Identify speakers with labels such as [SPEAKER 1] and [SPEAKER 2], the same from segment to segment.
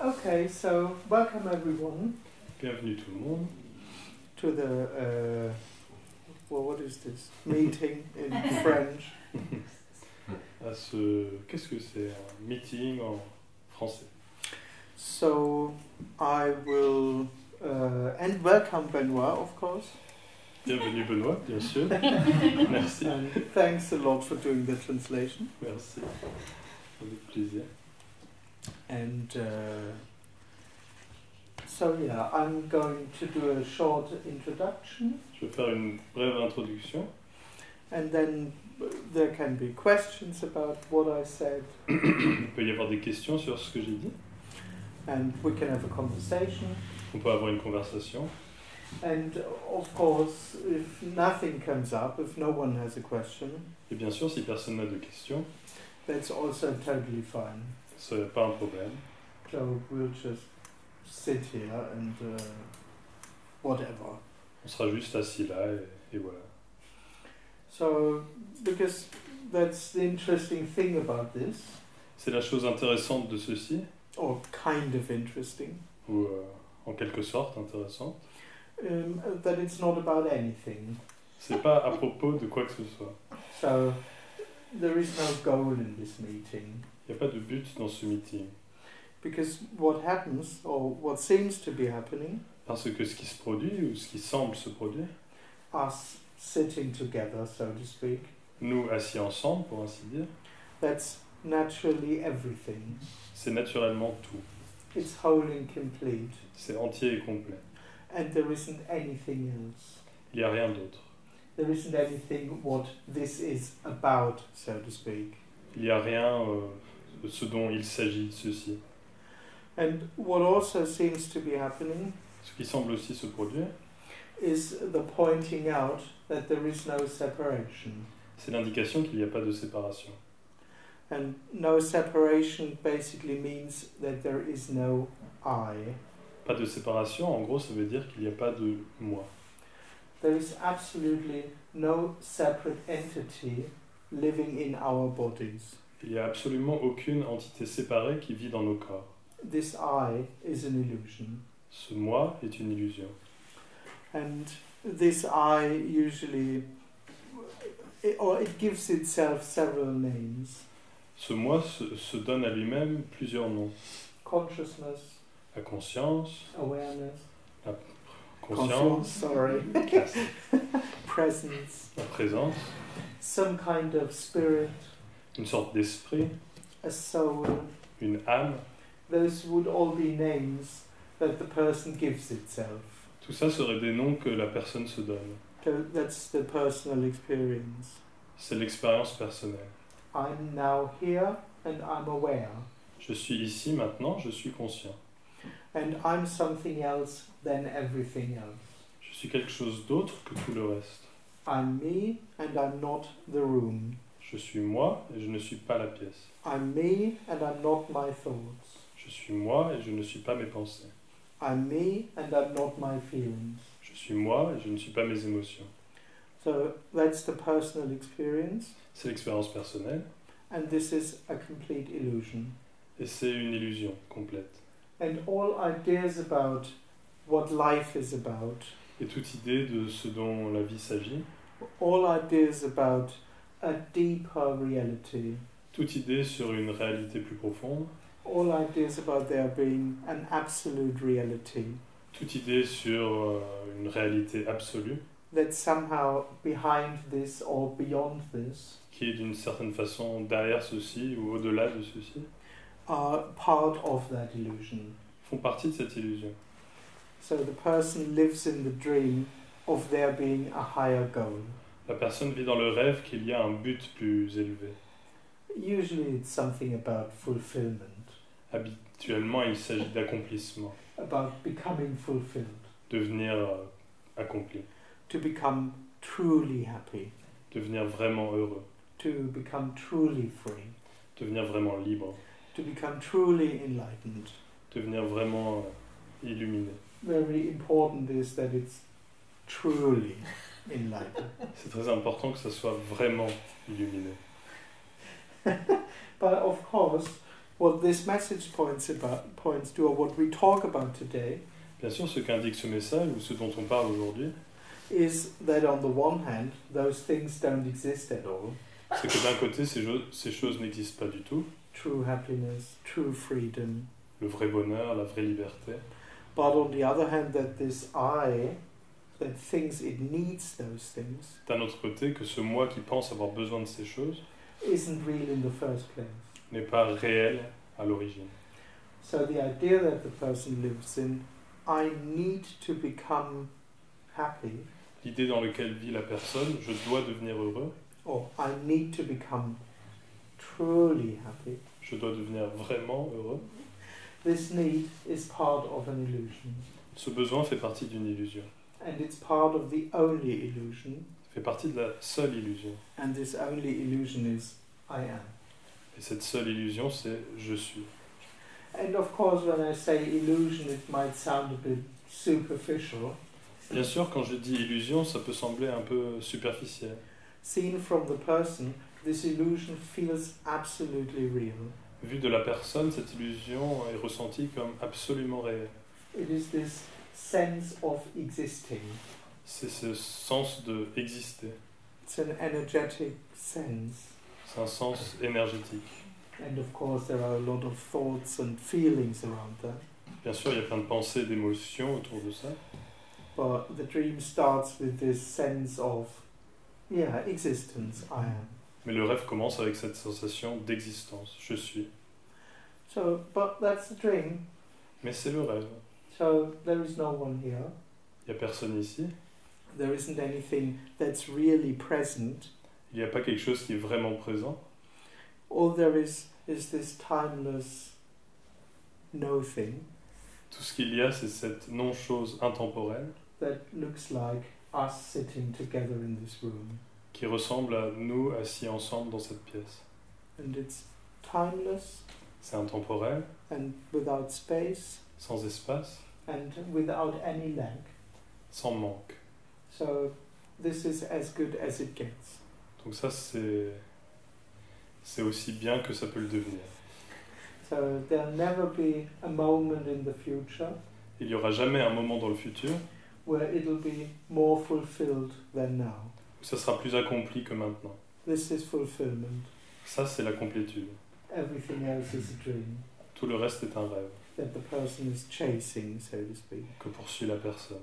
[SPEAKER 1] Okay, so welcome everyone.
[SPEAKER 2] Bienvenue tout le monde.
[SPEAKER 1] To the what is this? Meeting in French.
[SPEAKER 2] Qu'est-ce que c'est un meeting en français?
[SPEAKER 1] So I will and welcome Benoit, of course.
[SPEAKER 2] Bienvenue Benoît, bien sûr. Merci.
[SPEAKER 1] And thanks a lot for doing the translation.
[SPEAKER 2] Merci. Avec plaisir.
[SPEAKER 1] And so yeah, I'm going to do a short introduction.
[SPEAKER 2] Je vais faire une brève introduction.
[SPEAKER 1] And then there can be questions about what I said.
[SPEAKER 2] Il peut y avoir des questions sur ce que j'ai dit.
[SPEAKER 1] And we can have a conversation.
[SPEAKER 2] On peut avoir une conversation.
[SPEAKER 1] And of course, if nothing comes up, if no one has a question,
[SPEAKER 2] Et bien sûr, si personne n'a de questions,
[SPEAKER 1] that's also totally fine.
[SPEAKER 2] ce n'est pas un problème.
[SPEAKER 1] So we'll just sit here and whatever.
[SPEAKER 2] On sera juste assis là et voilà.
[SPEAKER 1] So, because that's the interesting thing about this,
[SPEAKER 2] C'est la chose intéressante de ceci,
[SPEAKER 1] or kind of interesting,
[SPEAKER 2] ou en quelque sorte intéressante.
[SPEAKER 1] that it's not about anything.
[SPEAKER 2] C'est pas à propos de quoi que ce soit.
[SPEAKER 1] So, there is no goal in this meeting.
[SPEAKER 2] Il n'y a pas de but dans ce meeting.
[SPEAKER 1] Because what happens, or what seems to be happening,
[SPEAKER 2] Parce que ce qui se produit, ou ce qui semble se produire,
[SPEAKER 1] us sitting together, so to speak,
[SPEAKER 2] nous assis ensemble, pour ainsi dire,
[SPEAKER 1] that's naturally everything.
[SPEAKER 2] c'est naturellement tout.
[SPEAKER 1] It's whole and complete.
[SPEAKER 2] C'est entier et complet.
[SPEAKER 1] And there isn't anything else.
[SPEAKER 2] Il n'y a rien d'autre.
[SPEAKER 1] There isn't anything what this is about, so to speak.
[SPEAKER 2] Il n'y a rien de ce dont il s'agit, ceci.
[SPEAKER 1] And what also seems to be happening
[SPEAKER 2] Ce qui semble aussi se produire,
[SPEAKER 1] is the pointing out that there is no separation.
[SPEAKER 2] c'est l'indication qu'il n'y a pas de séparation.
[SPEAKER 1] And no separation basically means that there is no I.
[SPEAKER 2] Pas de séparation, en gros, ça veut dire qu'il n'y a pas de moi.
[SPEAKER 1] There is absolutely no separate entity living in our bodies.
[SPEAKER 2] Il n'y a absolument aucune entité séparée qui vit dans nos corps.
[SPEAKER 1] This I is an illusion.
[SPEAKER 2] Ce moi est une illusion.
[SPEAKER 1] And this I usually, it gives itself several names.
[SPEAKER 2] Ce moi se donne à lui-même plusieurs noms.
[SPEAKER 1] Consciousness,
[SPEAKER 2] La conscience,
[SPEAKER 1] awareness,
[SPEAKER 2] conscience,
[SPEAKER 1] sorry,
[SPEAKER 2] classique.
[SPEAKER 1] presence,
[SPEAKER 2] La présence,
[SPEAKER 1] some kind of spirit,
[SPEAKER 2] une sorte d'esprit,
[SPEAKER 1] a soul.
[SPEAKER 2] une âme.
[SPEAKER 1] Those would all be names that the person gives itself.
[SPEAKER 2] Tout ça serait des noms que la personne se donne.
[SPEAKER 1] So that's the personal experience.
[SPEAKER 2] C'est l'expérience personnelle.
[SPEAKER 1] I'm now here and I'm aware.
[SPEAKER 2] Je suis ici maintenant, je suis conscient.
[SPEAKER 1] And I'm something else than everything else.
[SPEAKER 2] Je suis quelque chose d'autre que tout le reste.
[SPEAKER 1] I'm me and I'm not the room.
[SPEAKER 2] Je suis moi et je ne suis pas la pièce.
[SPEAKER 1] I'm me and I'm not my thoughts.
[SPEAKER 2] Je suis moi et je ne suis pas mes pensées.
[SPEAKER 1] I'm me and I'm not my feelings.
[SPEAKER 2] Je suis moi et je ne suis pas mes émotions.
[SPEAKER 1] So that's the personal experience,
[SPEAKER 2] C'est l'expérience personnelle
[SPEAKER 1] and this is a complete illusion.
[SPEAKER 2] et c'est une illusion complète.
[SPEAKER 1] And all ideas about what life is about,
[SPEAKER 2] Et toute idée de ce dont la vie s'agit,
[SPEAKER 1] all ideas about a deeper reality,
[SPEAKER 2] toute idée sur une réalité plus profonde,
[SPEAKER 1] all ideas about there being an absolute reality,
[SPEAKER 2] toute idée sur une réalité absolue,
[SPEAKER 1] that somehow behind this or beyond this
[SPEAKER 2] qui est d'une certaine façon derrière ceci ou au-delà de ceci,
[SPEAKER 1] are part of that illusion.
[SPEAKER 2] font partie de cette illusion.
[SPEAKER 1] So the person lives in the dream of there being a higher goal.
[SPEAKER 2] La personne vit dans le rêve qu'il y a un but plus élevé.
[SPEAKER 1] Usually it's something about fulfillment,
[SPEAKER 2] Habituellement, il s'agit d'accomplissement,
[SPEAKER 1] about becoming fulfilled,
[SPEAKER 2] devenir accompli,
[SPEAKER 1] to become truly happy,
[SPEAKER 2] devenir vraiment heureux,
[SPEAKER 1] to become truly free,
[SPEAKER 2] devenir vraiment libre,
[SPEAKER 1] to become truly enlightened.
[SPEAKER 2] devenir vraiment illuminé.
[SPEAKER 1] Very important is that it's truly enlightened.
[SPEAKER 2] C'est très important que ça soit vraiment illuminé.
[SPEAKER 1] But of course, what this message points to, or what we talk about today,
[SPEAKER 2] Bien sûr, ce qu'indique ce message, ou ce dont on parle aujourd'hui,
[SPEAKER 1] is that on the one hand, those things don't exist at all.
[SPEAKER 2] c'est que d'un côté, ces choses n'existent pas du tout.
[SPEAKER 1] True happiness, true freedom.
[SPEAKER 2] Le vrai bonheur, la vraie liberté.
[SPEAKER 1] But on the other hand, that this I, that thinks it needs those things,
[SPEAKER 2] D'un autre côté, que ce moi qui pense avoir besoin de ces choses
[SPEAKER 1] isn't real in the first place.
[SPEAKER 2] n'est pas réel à l'origine.
[SPEAKER 1] So the idea that the person lives in, I need to become happy,
[SPEAKER 2] L'idée dans laquelle vit la personne, je dois devenir heureux,
[SPEAKER 1] or I need to become truly happy,
[SPEAKER 2] je dois devenir vraiment heureux.
[SPEAKER 1] this need is part of an illusion.
[SPEAKER 2] Ce besoin fait partie d'une illusion.
[SPEAKER 1] And it's part of the only illusion,
[SPEAKER 2] Fait partie de la seule illusion.
[SPEAKER 1] and this only illusion is I am.
[SPEAKER 2] Et cette seule illusion, c'est je suis.
[SPEAKER 1] And of course, when I say illusion, it might sound a bit superficial.
[SPEAKER 2] Bien sûr, quand je dis illusion, ça peut sembler un peu superficiel.
[SPEAKER 1] Seen from the person, this illusion feels absolutely real.
[SPEAKER 2] Vu de la personne, cette illusion est ressentie comme absolument réelle.
[SPEAKER 1] It is this sense of existing.
[SPEAKER 2] C'est ce sens de exister.
[SPEAKER 1] It's an energetic sense.
[SPEAKER 2] C'est un sens énergétique.
[SPEAKER 1] And of course, there are a lot of thoughts and feelings around that.
[SPEAKER 2] Bien sûr, il y a plein de pensées et d'émotions autour de ça.
[SPEAKER 1] But the dream starts with this sense of, existence, I am.
[SPEAKER 2] Mais le rêve commence avec cette sensation d'existence. Je suis.
[SPEAKER 1] So, but that's the dream.
[SPEAKER 2] Mais c'est le rêve.
[SPEAKER 1] So there is no one here.
[SPEAKER 2] Il n'y a personne ici.
[SPEAKER 1] There isn't anything that's really present.
[SPEAKER 2] Il n'y a pas quelque chose qui est vraiment présent.
[SPEAKER 1] All there is this timeless no-thing
[SPEAKER 2] Tout ce qu'il y a, c'est cette non-chose intemporelle
[SPEAKER 1] that looks like us sitting together in this room.
[SPEAKER 2] qui ressemble à nous assis ensemble dans cette pièce.
[SPEAKER 1] And it's timeless
[SPEAKER 2] C'est intemporel,
[SPEAKER 1] and without space
[SPEAKER 2] sans espace,
[SPEAKER 1] and without any lack.
[SPEAKER 2] sans manque.
[SPEAKER 1] So this is as good as it gets.
[SPEAKER 2] Donc ça, c'est aussi bien que ça peut le devenir.
[SPEAKER 1] So there'll never be a moment in the future
[SPEAKER 2] Il n'y aura jamais un moment dans le futur
[SPEAKER 1] where it'll be more fulfilled than now.
[SPEAKER 2] où ça sera plus accompli que maintenant.
[SPEAKER 1] This is fulfillment.
[SPEAKER 2] Ça, c'est la complétude.
[SPEAKER 1] Everything else is a dream
[SPEAKER 2] Tout le reste est un rêve
[SPEAKER 1] that the person is chasing, so to speak.
[SPEAKER 2] que poursuit la personne.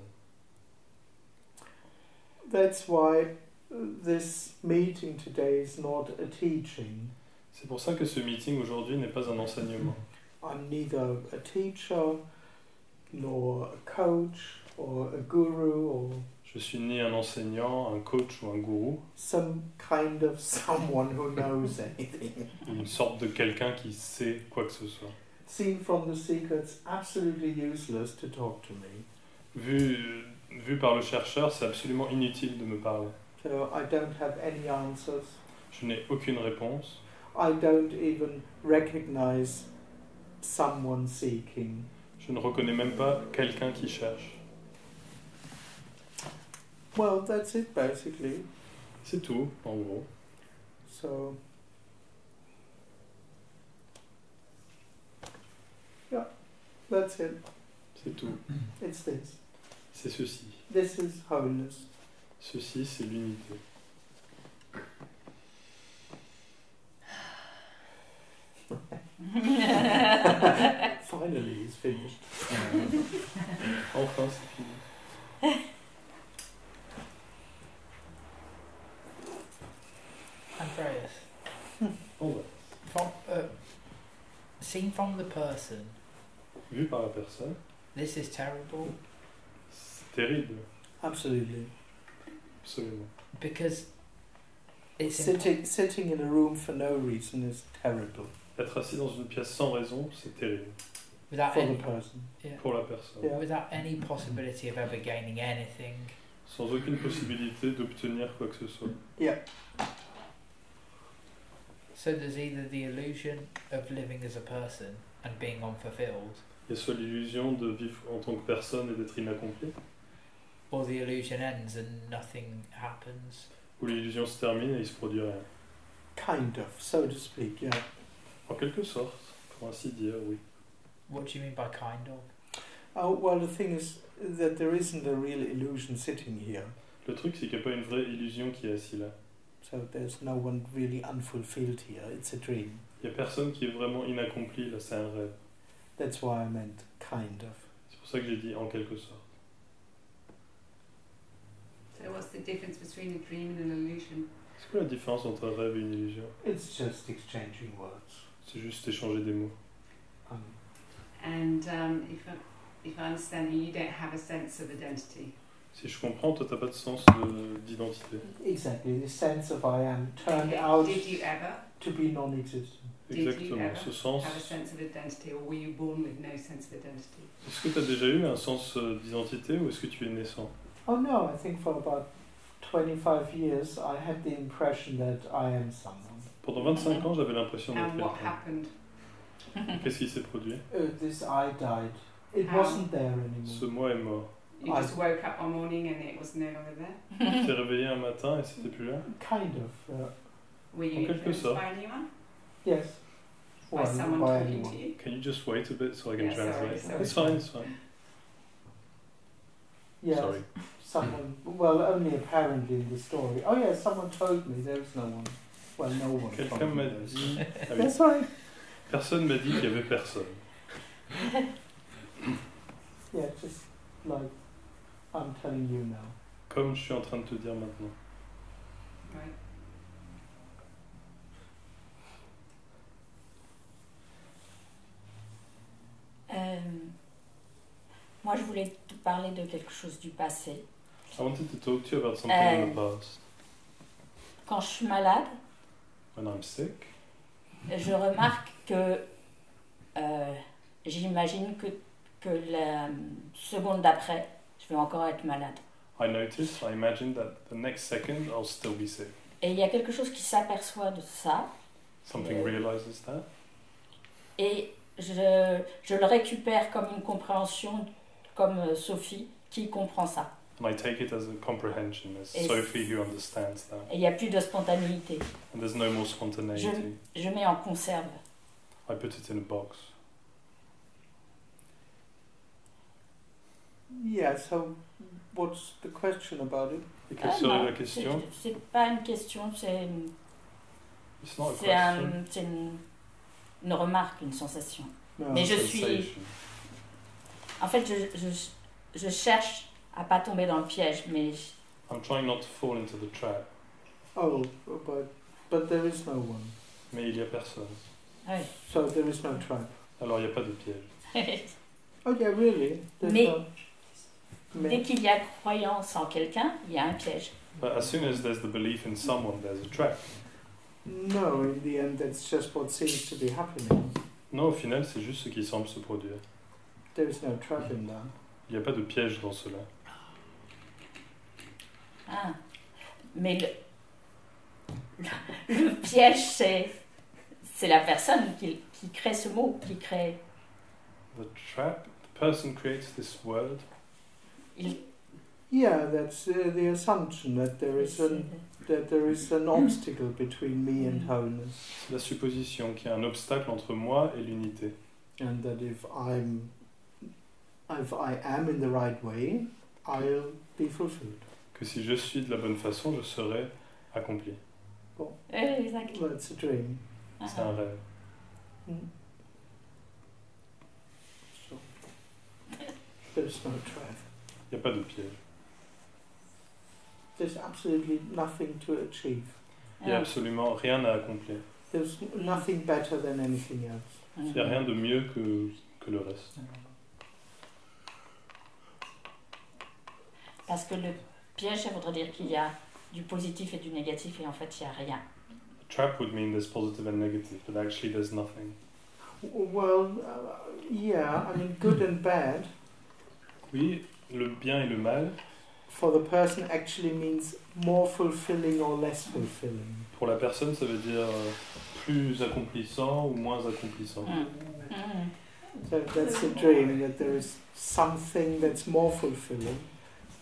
[SPEAKER 1] That's why this meeting today is not a teaching.
[SPEAKER 2] C'est pour ça que ce meeting aujourd'hui n'est pas un enseignement.
[SPEAKER 1] I'm neither a teacher, nor a coach, or a guru, or
[SPEAKER 2] Je suis ni un enseignant, un coach ou un gourou,
[SPEAKER 1] some kind of someone who knows anything.
[SPEAKER 2] une sorte de quelqu'un qui sait quoi que ce soit.
[SPEAKER 1] Seen from the seeker, it's absolutely useless to talk to me.
[SPEAKER 2] Vu par le chercheur, c'est absolument inutile de me parler.
[SPEAKER 1] So I don't have any answers.
[SPEAKER 2] Je n'ai aucune réponse.
[SPEAKER 1] I don't even recognize someone seeking.
[SPEAKER 2] Je ne reconnais même pas quelqu'un qui cherche.
[SPEAKER 1] Well, that's it basically.
[SPEAKER 2] C'est tout, en gros.
[SPEAKER 1] So, yeah, that's it.
[SPEAKER 2] C'est tout.
[SPEAKER 1] It's this.
[SPEAKER 2] C'est ceci.
[SPEAKER 1] This is wholeness.
[SPEAKER 2] Ceci, c'est l'unité.
[SPEAKER 1] Finally, it's finished.
[SPEAKER 2] Enfin, c'est fini.
[SPEAKER 3] Andreas,
[SPEAKER 2] Bon, bah,
[SPEAKER 3] seen from the person,
[SPEAKER 2] vu par la personne,
[SPEAKER 3] this is terrible
[SPEAKER 2] c'est terrible.
[SPEAKER 1] Absolutely.
[SPEAKER 2] Absolument.
[SPEAKER 3] because it's
[SPEAKER 1] Sitting in a room for no reason is terrible
[SPEAKER 2] Être assis dans une pièce sans raison, c'est terrible.
[SPEAKER 3] without
[SPEAKER 1] for the
[SPEAKER 3] any,
[SPEAKER 1] person.
[SPEAKER 3] yeah,
[SPEAKER 2] Pour la personne.
[SPEAKER 1] Yeah.
[SPEAKER 3] without any possibility of ever gaining anything.
[SPEAKER 2] Sans aucune possibilité d'obtenir quoi que ce soit.
[SPEAKER 1] Yeah.
[SPEAKER 3] So there's either the illusion of living as a person and being unfulfilled,
[SPEAKER 2] Il y a soit l'illusion de vivre en tant que personne et d'être inaccompli,
[SPEAKER 3] or the illusion ends and nothing happens.
[SPEAKER 2] ou l'illusion se termine et il se produit rien.
[SPEAKER 1] Kind of, so to speak, yeah.
[SPEAKER 2] En quelque sorte, Pour ainsi dire, oui.
[SPEAKER 3] What do you mean by kind of?
[SPEAKER 1] Oh, well, the thing is that there isn't a real illusion sitting here.
[SPEAKER 2] Le truc, c'est qu'il n'y a pas une vraie illusion qui est assise là.
[SPEAKER 1] So there's no one really unfulfilled here. It's a dream.
[SPEAKER 2] Il n'y a personne qui est vraiment inaccompli, là, c'est un rêve.
[SPEAKER 1] That's why I meant kind of.
[SPEAKER 2] C'est pour ça que j'ai dit en quelque sorte.
[SPEAKER 4] So what's the difference between a dream and an illusion?
[SPEAKER 2] C'est quoi la différence entre un rêve et une illusion?
[SPEAKER 1] It's just exchanging words.
[SPEAKER 2] C'est juste échanger des mots.
[SPEAKER 4] And if I understand you don't have a sense of identity.
[SPEAKER 2] Si je comprends, toi, t'as pas de sens d'identité.
[SPEAKER 1] Exactly, the sense of I am turned
[SPEAKER 4] Okay.
[SPEAKER 1] out
[SPEAKER 4] Did you ever
[SPEAKER 1] to be non-existent.
[SPEAKER 2] Exactement, ce sens.
[SPEAKER 4] have a sense of identity, or were you born with no sense of identity?
[SPEAKER 2] Est-ce que tu as déjà eu un sens d'identité ou est-ce que tu es naissant?
[SPEAKER 1] Oh no, I think for about 25 years I had the impression that I am someone.
[SPEAKER 2] Pendant 25 ans, j'avais l'impression d'être
[SPEAKER 4] And what
[SPEAKER 2] quelqu'un.
[SPEAKER 4] happened?
[SPEAKER 2] Qu'est-ce qui s'est produit?
[SPEAKER 1] This I died. It
[SPEAKER 4] How?
[SPEAKER 1] wasn't there
[SPEAKER 2] Ce
[SPEAKER 1] anymore.
[SPEAKER 2] moi est mort.
[SPEAKER 4] You just woke up one morning and it was no longer there?
[SPEAKER 2] Tu t'es réveillé un matin et c'était plus là?
[SPEAKER 1] Kind of,
[SPEAKER 4] Were you
[SPEAKER 2] En quelque
[SPEAKER 4] influenced
[SPEAKER 2] sorte.
[SPEAKER 4] by anyone?
[SPEAKER 1] yes.
[SPEAKER 4] By
[SPEAKER 1] Well,
[SPEAKER 4] someone
[SPEAKER 1] by
[SPEAKER 4] talking
[SPEAKER 1] anyone.
[SPEAKER 4] to you?
[SPEAKER 2] Can you just wait a bit so I can
[SPEAKER 4] Yeah, sorry,
[SPEAKER 2] translate?
[SPEAKER 4] sorry.
[SPEAKER 2] It's fine, it's fine.
[SPEAKER 1] Yes,
[SPEAKER 2] Sorry.
[SPEAKER 1] someone, well, only apparently in the story. Oh yes, someone told me there is no one. Well, no one
[SPEAKER 2] Quelqu'un
[SPEAKER 1] told me
[SPEAKER 2] m'a
[SPEAKER 1] there is.
[SPEAKER 2] dit... Ah oui.
[SPEAKER 1] That's right.
[SPEAKER 2] Personne m'a dit qu'il y avait personne.
[SPEAKER 1] Yeah, just like I'm telling you now.
[SPEAKER 2] Comme je suis en train de te dire maintenant.
[SPEAKER 4] Right.
[SPEAKER 5] Moi, je voulais te parler de quelque chose du passé.
[SPEAKER 2] I wanted to talk to you about something in the past.
[SPEAKER 5] Quand je suis malade,
[SPEAKER 2] When I'm sick,
[SPEAKER 5] je remarque que j'imagine que la seconde d'après, je vais encore être malade.
[SPEAKER 2] I imagine that the next second I'll still be sick.
[SPEAKER 5] Et il y a quelque chose qui s'aperçoit de ça,
[SPEAKER 2] Something realizes that.
[SPEAKER 5] et je le récupère comme une compréhension, comme Sophie, qui comprend ça.
[SPEAKER 2] And I take it as a comprehension, as
[SPEAKER 5] Et
[SPEAKER 2] Sophie who understands that.
[SPEAKER 5] Et il n'y a plus de spontanéité.
[SPEAKER 2] And there's no more spontaneity.
[SPEAKER 5] Je mets en conserve.
[SPEAKER 2] I put it in a box.
[SPEAKER 1] Yeah, so what's the question about it?
[SPEAKER 2] Et quelle serait
[SPEAKER 5] non,
[SPEAKER 2] la question?
[SPEAKER 5] c'est pas une question,
[SPEAKER 2] It's not a
[SPEAKER 5] c'est
[SPEAKER 2] question.
[SPEAKER 5] c'est une remarque, une sensation.
[SPEAKER 1] No.
[SPEAKER 5] Mais je suis...
[SPEAKER 2] Sensation.
[SPEAKER 5] En fait, je cherche à pas tomber dans le piège, mais
[SPEAKER 2] I'm trying not to fall into the trap.
[SPEAKER 1] Oh, but there is no one.
[SPEAKER 2] Mais il y a personne.
[SPEAKER 5] oui.
[SPEAKER 1] So there is no trap.
[SPEAKER 2] Alors il n'y a pas de piège.
[SPEAKER 1] Oh yeah, really? There's
[SPEAKER 5] Mais-
[SPEAKER 1] no...
[SPEAKER 5] Dès qu'il y a croyance en quelqu'un, il y a un piège.
[SPEAKER 2] But as soon as there's the belief in someone, there's a trap.
[SPEAKER 1] No, in the end, that's just what seems to be happening.
[SPEAKER 2] Non, au final, c'est juste ce qui semble se produire.
[SPEAKER 1] There is no trap in that.
[SPEAKER 2] Il n'y a pas de piège dans cela.
[SPEAKER 5] Ah. Mais le piège, c'est la personne qui crée ce mot, qui crée...
[SPEAKER 2] The trap, the person creates this word.
[SPEAKER 1] Yeah, that's the assumption that there is an obstacle between me and wholeness,
[SPEAKER 2] C'est la supposition qu'il y a un obstacle entre moi et l'unité.
[SPEAKER 1] and that if I am in the right way, I'll be fulfilled.
[SPEAKER 2] Que si je suis de la bonne façon, je serai accompli.
[SPEAKER 5] Exactement.
[SPEAKER 1] That's a dream.
[SPEAKER 2] C'est un rêve.
[SPEAKER 1] So there's no trap.
[SPEAKER 2] Il n'y a pas de piège.
[SPEAKER 1] There's absolutely nothing to achieve.
[SPEAKER 2] Il n'y a absolument rien à accomplir.
[SPEAKER 1] There's nothing better than anything else.
[SPEAKER 2] Il n'y a rien de mieux que le reste.
[SPEAKER 5] Parce que le piège, ça voudrait dire qu'il y a du positif et du négatif, et en fait, il n'y a rien.
[SPEAKER 2] A trap would mean there's positive and negative, but actually there's nothing.
[SPEAKER 1] Well, yeah, I mean, good and bad
[SPEAKER 2] Oui, le bien et le mal,
[SPEAKER 1] for the person actually means more fulfilling or less fulfilling.
[SPEAKER 2] pour la personne, ça veut dire plus accomplissant ou moins accomplissant.
[SPEAKER 1] So that's a dream, that there is something that's more fulfilling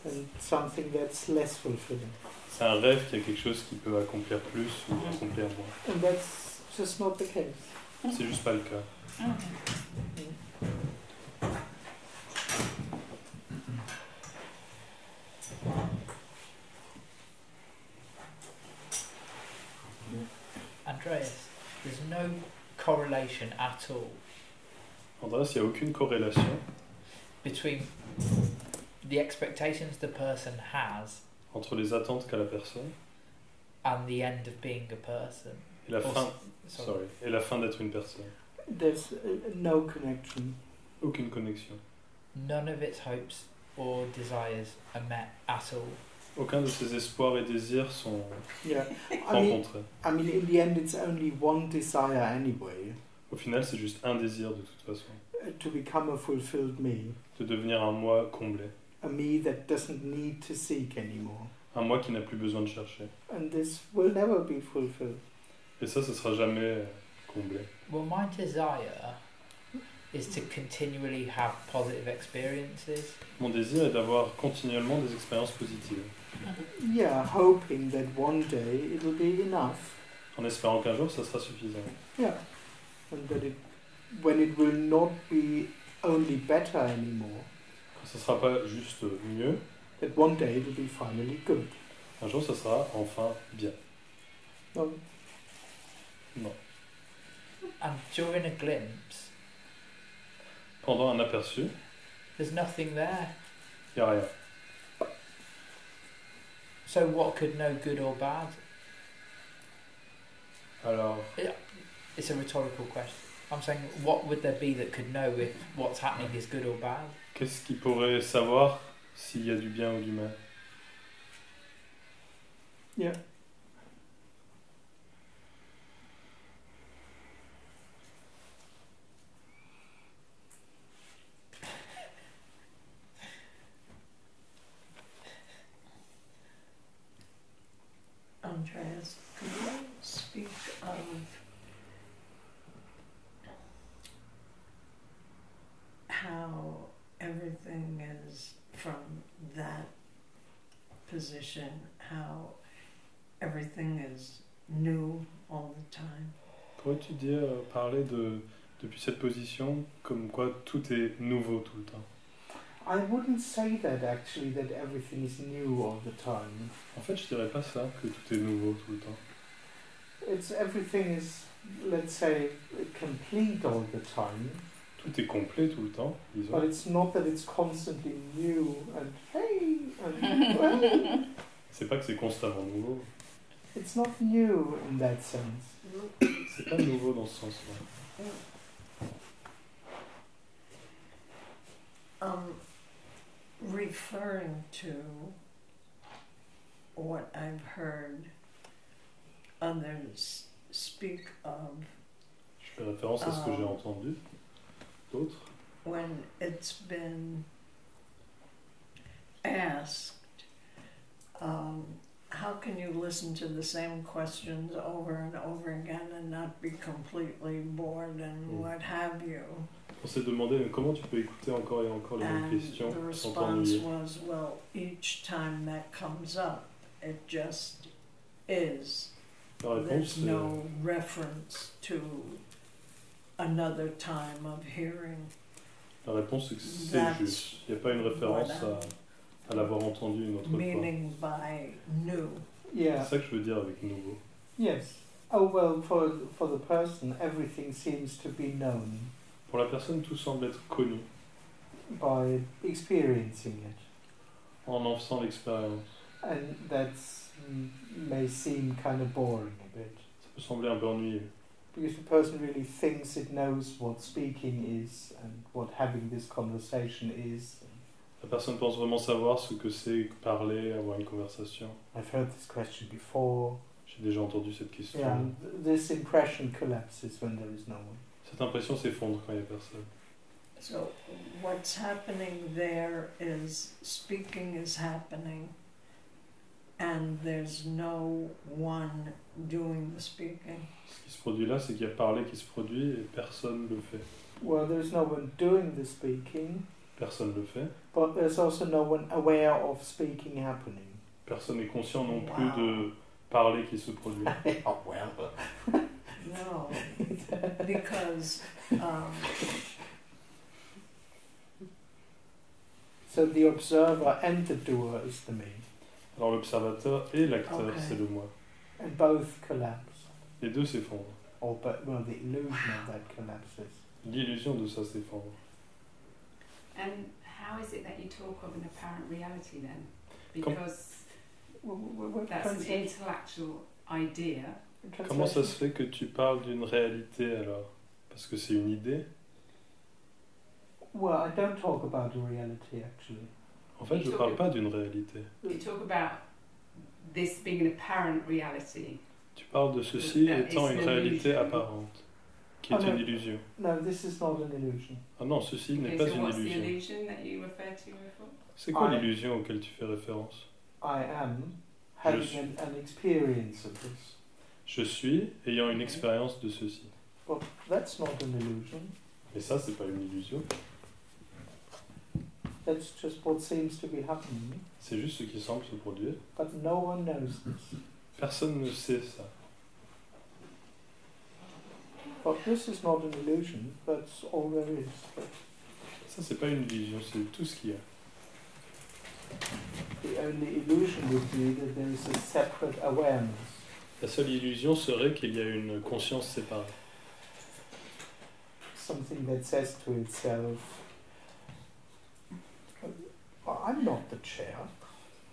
[SPEAKER 1] and something that's less fulfilling.
[SPEAKER 2] C'est un rêve qu'il y a quelque chose qui peut accomplir plus ou accomplir moins.
[SPEAKER 1] And that's just not the case.
[SPEAKER 2] C'est juste pas le cas.
[SPEAKER 3] Andreas, there's no correlation at all
[SPEAKER 2] Andreas, il n'y a aucune corrélation
[SPEAKER 3] between the expectations the person has
[SPEAKER 2] entre les attentes qu'a la personne
[SPEAKER 3] and the end of being a person.
[SPEAKER 2] et la fin,
[SPEAKER 3] Sorry.
[SPEAKER 2] et la fin d'être une personne.
[SPEAKER 1] There's no connection.
[SPEAKER 2] Aucune connexion.
[SPEAKER 3] None of its hopes or desires are met at all.
[SPEAKER 2] Aucun de ses espoirs et désirs sont
[SPEAKER 1] Yeah,
[SPEAKER 2] rencontrés.
[SPEAKER 1] I mean, in the end, it's only one desire anyway,
[SPEAKER 2] Au final, c'est juste un désir de toute façon.
[SPEAKER 1] To become a fulfilled me,
[SPEAKER 2] De devenir un moi comblé.
[SPEAKER 1] a me that doesn't need to seek anymore.
[SPEAKER 2] Un moi qui n'a plus besoin de chercher.
[SPEAKER 1] And this will never be fulfilled.
[SPEAKER 2] Et ça sera jamais comblé.
[SPEAKER 3] Well, my desire is to continually have positive experiences.
[SPEAKER 2] Mon désir est d'avoir continuellement des expériences positives.
[SPEAKER 1] Yeah, hoping that one day it will be enough.
[SPEAKER 2] En espérant qu'un jour, ça sera suffisant.
[SPEAKER 1] Yeah, and that when it will not be only better anymore,
[SPEAKER 2] Ça ne sera pas juste mieux,
[SPEAKER 1] that one day it will be finally good.
[SPEAKER 2] un jour, ça sera enfin bien.
[SPEAKER 1] No,
[SPEAKER 2] Non.
[SPEAKER 3] And during a glimpse,
[SPEAKER 2] Pendant un aperçu,
[SPEAKER 3] there's nothing there.
[SPEAKER 2] il n'y a rien.
[SPEAKER 3] So what could know good or bad?
[SPEAKER 2] Alors,
[SPEAKER 3] It's a rhetorical question. I'm saying, what would there be that could know if what's happening is good or bad?
[SPEAKER 2] qu'est-ce qu'il pourrait savoir s'il y a du bien ou du mal?
[SPEAKER 1] yeah.
[SPEAKER 6] Andreas, could you speak of how everything is from that position, how everything is new all the time?
[SPEAKER 2] Pourrais-tu parler depuis cette position, comme quoi tout est nouveau tout le temps?
[SPEAKER 1] I wouldn't say that actually, that everything is new all the time.
[SPEAKER 2] En fait, je dirais pas ça, que tout est nouveau tout le temps.
[SPEAKER 1] Everything is, let's say, complete all the time.
[SPEAKER 2] Tout est complet tout le temps, disons.
[SPEAKER 1] But it's not that it's constantly new and hey and well.
[SPEAKER 2] C'est pas que c'est constamment nouveau.
[SPEAKER 1] It's not new in that sense.
[SPEAKER 2] C'est pas nouveau dans ce sens-là.
[SPEAKER 6] Referring to what I've heard others speak of
[SPEAKER 2] Je fais référence à ce que j'ai entendu d'autres.
[SPEAKER 6] when it's been asked, how can you listen to the same questions over and over again and not be completely bored and what have you?
[SPEAKER 2] On s'est demandé mais comment tu peux écouter encore et encore les mêmes
[SPEAKER 6] And
[SPEAKER 2] questions
[SPEAKER 6] the
[SPEAKER 2] sans
[SPEAKER 6] response
[SPEAKER 2] t'ennuyer.
[SPEAKER 6] was, well, each time that comes up, it just is.
[SPEAKER 2] La réponse
[SPEAKER 6] There's
[SPEAKER 2] c'est
[SPEAKER 6] no reference to another time of hearing.
[SPEAKER 2] la réponse c'est que c'est
[SPEAKER 6] That's
[SPEAKER 2] juste. Il n'y a pas une référence à l'avoir entendu une autre fois.
[SPEAKER 6] Meaning by new.
[SPEAKER 1] Yeah.
[SPEAKER 2] C'est ça que je veux dire avec nouveau.
[SPEAKER 1] Yes. Oh well, for the person, everything seems to be known
[SPEAKER 2] Pour la personne, tout semble être connu
[SPEAKER 1] by experiencing it,
[SPEAKER 2] en en faisant l'expérience.
[SPEAKER 1] and that's may seem kind of boring a bit,
[SPEAKER 2] Ça peut sembler un peu ennuyeux.
[SPEAKER 1] because the person really thinks it knows what speaking is and what having this conversation is.
[SPEAKER 2] La personne pense vraiment savoir ce que c'est parler, avoir une conversation.
[SPEAKER 1] I've heard this question before.
[SPEAKER 2] J'ai déjà entendu cette question.
[SPEAKER 1] Yeah, and this impression collapses when there is no one.
[SPEAKER 2] Cette impression s'effondre quand il n'y a personne.
[SPEAKER 6] So what's happening there is speaking is happening and there's no one doing the speaking.
[SPEAKER 2] Ce qui se produit là, c'est qu'il y a parler qui se produit et personne le fait.
[SPEAKER 1] Well, there's no one doing the speaking,
[SPEAKER 2] Personne le fait.
[SPEAKER 1] but there's also no one aware of speaking happening.
[SPEAKER 2] Personne n'est conscient non plus de parler qui se produit.
[SPEAKER 1] Oh well.
[SPEAKER 6] No, because
[SPEAKER 1] So the observer and the doer is the me,
[SPEAKER 2] Alors l'observateur et l'acteur,
[SPEAKER 6] Ok.
[SPEAKER 2] c'est le moi.
[SPEAKER 1] and both collapse.
[SPEAKER 2] Les deux s'effondrent.
[SPEAKER 1] Or, but well, the illusion of that collapses.
[SPEAKER 2] L'illusion de ça s'effondre.
[SPEAKER 4] And how is it that you talk of an apparent reality then?
[SPEAKER 2] Com-
[SPEAKER 4] Because
[SPEAKER 1] We're
[SPEAKER 4] that's an
[SPEAKER 1] translating-
[SPEAKER 4] intellectual idea.
[SPEAKER 2] Comment ça se fait que tu parles d'une réalité alors? Parce que c'est une idée?
[SPEAKER 1] Well, I don't talk about the reality actually.
[SPEAKER 2] En fait, je parle pas d'une réalité.
[SPEAKER 4] You talk about this being an apparent reality.
[SPEAKER 2] Tu parles de ceci
[SPEAKER 4] That
[SPEAKER 2] étant
[SPEAKER 4] is
[SPEAKER 2] une
[SPEAKER 4] an
[SPEAKER 2] réalité
[SPEAKER 4] illusion.
[SPEAKER 2] apparente, qui est
[SPEAKER 1] Oh, non.
[SPEAKER 2] une illusion.
[SPEAKER 1] No, this is not an illusion.
[SPEAKER 2] Ah non, ceci n'est
[SPEAKER 4] Okay,
[SPEAKER 2] pas
[SPEAKER 4] so
[SPEAKER 2] une
[SPEAKER 4] what's the
[SPEAKER 2] illusion.
[SPEAKER 4] illusion that you refer to before?
[SPEAKER 2] C'est quoi
[SPEAKER 1] Ah.
[SPEAKER 2] l'illusion auquel tu fais référence?
[SPEAKER 1] I am having
[SPEAKER 2] suis-
[SPEAKER 1] an experience of this.
[SPEAKER 2] Je suis ayant une expérience de ceci.
[SPEAKER 1] Well, that's not an illusion.
[SPEAKER 2] Mais ça, c'est pas une illusion.
[SPEAKER 1] That's just what seems to be happening.
[SPEAKER 2] C'est juste ce qui semble se produire.
[SPEAKER 1] But no one knows this.
[SPEAKER 2] Personne ne sait ça.
[SPEAKER 1] But this is not an illusion. That's all there is.
[SPEAKER 2] Ça, c'est pas une illusion, c'est tout ce qu'il y a.
[SPEAKER 1] The only illusion would be that there is a separate awareness.
[SPEAKER 2] La seule illusion serait qu'il y a une conscience séparée.
[SPEAKER 1] Something that says to itself, I'm not the chair.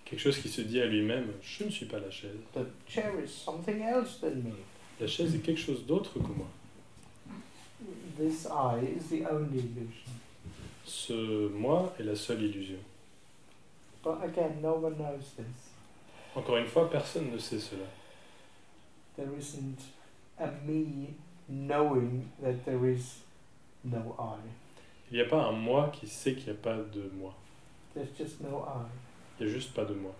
[SPEAKER 2] Quelque chose qui se dit à lui-même, je ne suis pas la chaise.
[SPEAKER 1] The chair is something else than me.
[SPEAKER 2] La chaise est quelque chose d'autre que moi.
[SPEAKER 1] This I is the only illusion.
[SPEAKER 2] Ce moi est la seule illusion.
[SPEAKER 1] But again, no one knows this.
[SPEAKER 2] Encore une fois, personne ne sait cela.
[SPEAKER 1] There isn't a me knowing that there is no I.
[SPEAKER 2] Il n'y a pas un moi qui sait qu'il n'y a pas de moi.
[SPEAKER 1] There's just no I.
[SPEAKER 2] Il n'y a juste pas de moi.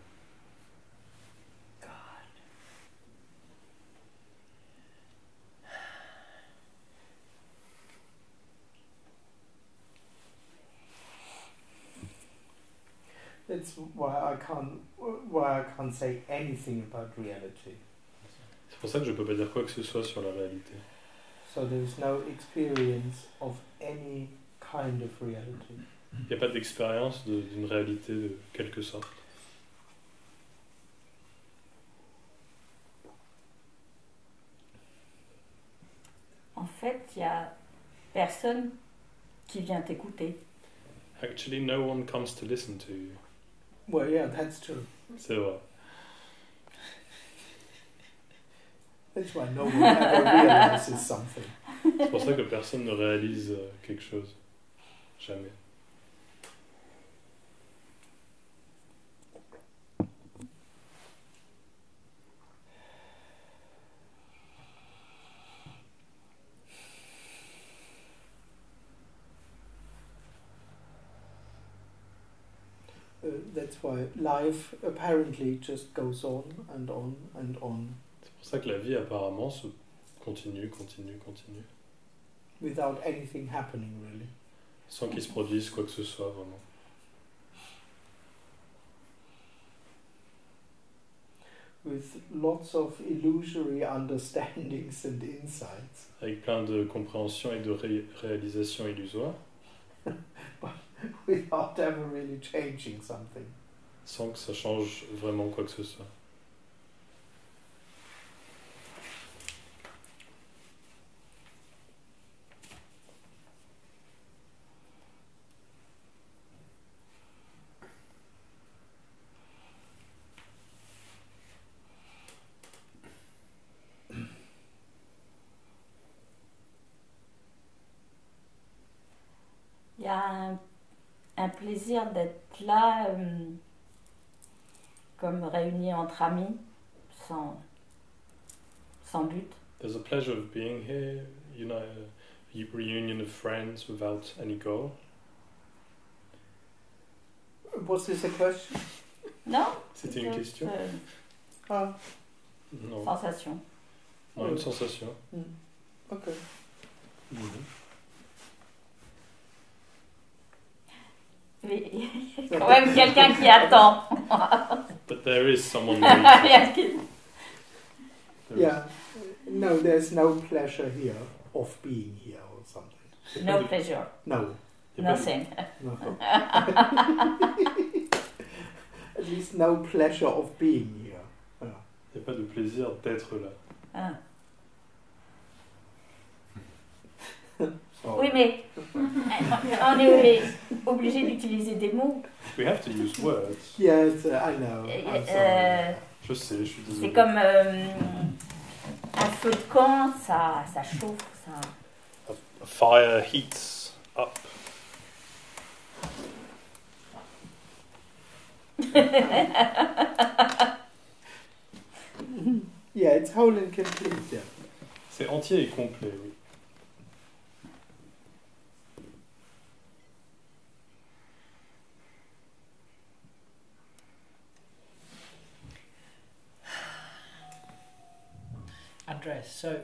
[SPEAKER 1] That's why I can't say anything about reality.
[SPEAKER 2] C'est pour ça que je ne peux pas dire quoi que ce soit sur la réalité.
[SPEAKER 1] So there is no experience of any kind of reality.
[SPEAKER 2] Il n'y a pas d'expérience d'une réalité de quelque sorte.
[SPEAKER 5] En fait, il n'y a personne qui vient t'écouter.
[SPEAKER 2] Actually, no one comes to listen to you.
[SPEAKER 1] Well, yeah, that's true.
[SPEAKER 2] C'est vrai.
[SPEAKER 1] That's why no one ever realizes something.
[SPEAKER 2] C'est pour ça que personne ne réalise quelque chose. Jamais.
[SPEAKER 1] That's why life apparently just goes on and on and on
[SPEAKER 2] C'est pour ça que la vie apparemment se continue.
[SPEAKER 1] without anything happening really.
[SPEAKER 2] Sans qu'il se produise quoi que ce soit vraiment.
[SPEAKER 1] With lots of illusory understandings and insights.
[SPEAKER 2] Avec plein de compréhension et de réalisation illusoire.
[SPEAKER 1] Without ever really changing something.
[SPEAKER 2] Sans que ça change vraiment quoi que ce soit.
[SPEAKER 5] Il y a un plaisir d'être là, comme réunis entre amis, sans but.
[SPEAKER 2] There's a pleasure of being here, you know, a reunion of friends without any goal.
[SPEAKER 1] Was this a question?
[SPEAKER 5] Non?
[SPEAKER 2] C'était une question?
[SPEAKER 1] Ah,
[SPEAKER 2] Non.
[SPEAKER 5] Sensation.
[SPEAKER 2] Non, une sensation.
[SPEAKER 1] okay.
[SPEAKER 5] Mais il y a quand même quelqu'un qui attend.
[SPEAKER 2] But there is someone waiting. There is-
[SPEAKER 1] Yeah, No, there's no pleasure here of being here or something.
[SPEAKER 5] No pleasure.
[SPEAKER 1] No.
[SPEAKER 5] Nothing.
[SPEAKER 1] No. At least no pleasure of being here.
[SPEAKER 2] Il n'y a pas de plaisir d'être là.
[SPEAKER 5] Ah.
[SPEAKER 1] So,
[SPEAKER 5] Oui, mais on est obligé d'utiliser des mots.
[SPEAKER 2] We have to use words.
[SPEAKER 1] yes, I know. I'm sorry.
[SPEAKER 2] Je sais, je suis désolé.
[SPEAKER 5] C'est comme un feu de camp, ça chauffe, ça.
[SPEAKER 2] A fire heats up.
[SPEAKER 1] Yeah, it's whole and complete. Yeah.
[SPEAKER 2] C'est entier et complet, oui.
[SPEAKER 3] Andreas, so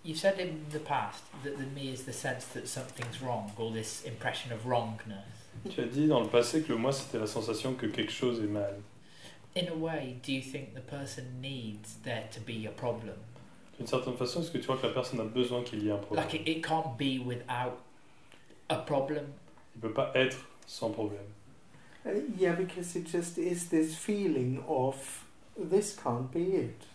[SPEAKER 3] you said in the past that the me is the sense that something's wrong, or this impression of wrongness.
[SPEAKER 2] Tu as dit dans le passé que le moi c'était la sensation que quelque chose est mal.
[SPEAKER 3] In a way, do you think the person needs there to be a problem?
[SPEAKER 2] D'une certaine façon, est-ce que tu vois que la personne a besoin qu'il y ait un problème?
[SPEAKER 3] Like it can't be without a problem.
[SPEAKER 2] Il ne peut pas être sans problème.
[SPEAKER 1] Yeah, because it just is this feeling of this can't be it.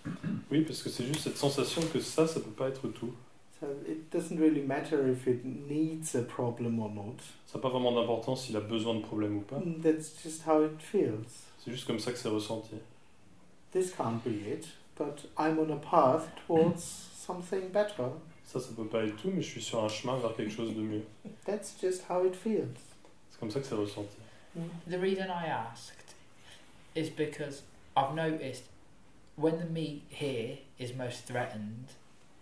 [SPEAKER 2] Oui, parce que c'est juste cette sensation que ça peut pas être tout.
[SPEAKER 1] So it doesn't really matter if it needs a problem or not.
[SPEAKER 2] Ça n'a pas vraiment d'importance s'il a besoin de problème ou pas.
[SPEAKER 1] That's just how it feels.
[SPEAKER 2] C'est juste comme ça que c'est ressenti.
[SPEAKER 1] This can't be it, but I'm on a path towards something better.
[SPEAKER 2] Ça peut pas être tout, mais je suis sur un chemin vers quelque chose de mieux.
[SPEAKER 1] That's just how it feels.
[SPEAKER 2] C'est comme ça que c'est ressenti.
[SPEAKER 3] The reason I asked is because I've noticed when the me here is most threatened,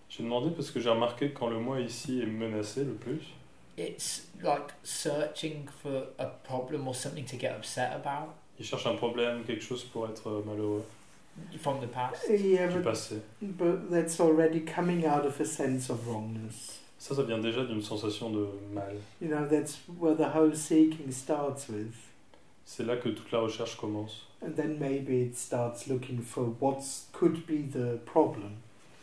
[SPEAKER 2] J'ai demandé parce que j'ai remarqué que quand le moi ici est menacé le plus,
[SPEAKER 3] it's like searching for a problem or something to get upset about
[SPEAKER 2] il cherche un problème, quelque chose pour être malheureux
[SPEAKER 3] from the past.
[SPEAKER 1] Yeah,
[SPEAKER 2] du passé.
[SPEAKER 1] but that's already coming out of a sense of wrongness.
[SPEAKER 2] Ça vient déjà d'une sensation de mal.
[SPEAKER 1] You know, that's where the whole seeking starts with.
[SPEAKER 2] C'est là que toute la recherche commence.
[SPEAKER 1] And then maybe it starts looking for what could be the problem.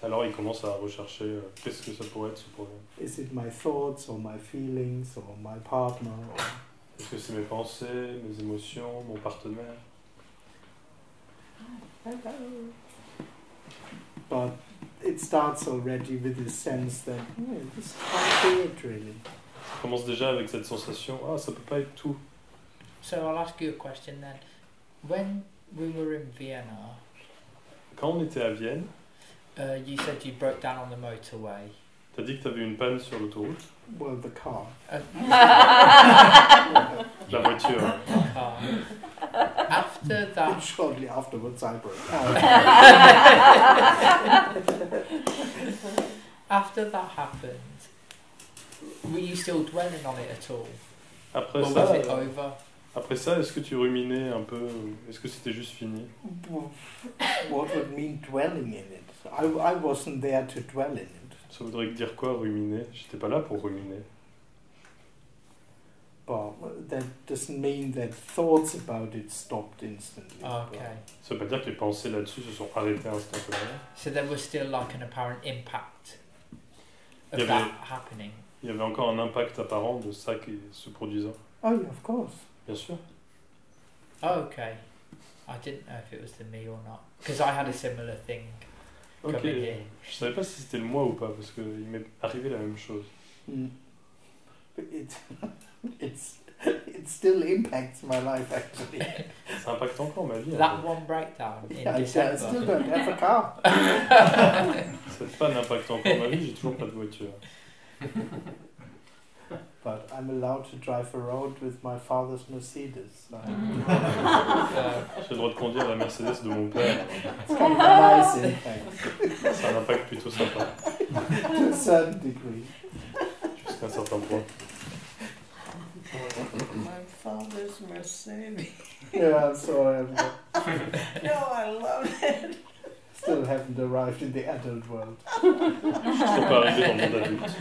[SPEAKER 2] Alors il commence à rechercher qu'est-ce que ça pourrait être ce problème.
[SPEAKER 1] Is it my thoughts or my feelings or my partner? Or
[SPEAKER 2] Est-ce que c'est mes pensées, mes émotions, mon partenaire?
[SPEAKER 1] But it starts already with this sense that this can't be it really.
[SPEAKER 2] Ça commence déjà avec cette sensation, ça peut pas être tout.
[SPEAKER 3] So I'll ask you a question then. When we were in Vienna,
[SPEAKER 2] Quand on était à Vienne,
[SPEAKER 3] you said you broke down on the motorway.
[SPEAKER 2] t'as dit que t'avais une panne sur l'autoroute.
[SPEAKER 1] Well, the car.
[SPEAKER 2] La voiture.
[SPEAKER 3] After that,
[SPEAKER 1] Shortly afterwards, I broke out.
[SPEAKER 3] after that happened, were you still dwelling on it at all?
[SPEAKER 2] Après
[SPEAKER 3] Or
[SPEAKER 2] ça,
[SPEAKER 3] was it over?
[SPEAKER 2] après ça, est-ce que tu ruminais un peu? Est-ce que c'était juste fini?
[SPEAKER 1] What would mean dwelling in it? I wasn't there to dwell in it.
[SPEAKER 2] Ça voudrait dire quoi, ruminer? J'étais pas là pour ruminer.
[SPEAKER 1] But that doesn't mean that thoughts about it stopped instantly.
[SPEAKER 3] Okay.
[SPEAKER 2] Ça veut pas dire que les pensées là-dessus se sont arrêtées instantanément.
[SPEAKER 3] So there was still like an apparent impact of
[SPEAKER 2] Yeah,
[SPEAKER 3] that happening.
[SPEAKER 2] Il y avait encore un impact apparent de ça qui se produisant.
[SPEAKER 1] Oh, yeah, of course.
[SPEAKER 2] Bien sûr.
[SPEAKER 3] Oh, okay. I didn't know if it was the me or not. Because I had a similar thing
[SPEAKER 2] Ok.
[SPEAKER 3] coming here.
[SPEAKER 2] Je savais pas si c'était le moi ou pas, parce qu'il m'est arrivé la même chose.
[SPEAKER 1] But it still impacts my life actually.
[SPEAKER 2] Ça impacte encore ma vie.
[SPEAKER 3] That one breakdown in
[SPEAKER 1] Yeah, I still
[SPEAKER 3] December.
[SPEAKER 1] don't have a car.
[SPEAKER 2] Cette panne impacte encore ma vie, j'ai toujours pas de voiture.
[SPEAKER 1] But I'm allowed to drive a road with my father's Mercedes. So
[SPEAKER 2] J'ai le droit de conduire la Mercedes de mon père.
[SPEAKER 1] it's kind of a nice impact
[SPEAKER 2] C'est un impact plutôt sympa,
[SPEAKER 1] to a certain degree.
[SPEAKER 2] jusqu'à un certain point.
[SPEAKER 6] My father's Mercedes.
[SPEAKER 1] Yeah, so
[SPEAKER 6] No, I love it.
[SPEAKER 1] still haven't arrived in the adult world.
[SPEAKER 2] Je suis trop pas arrivé dans le monde adulte.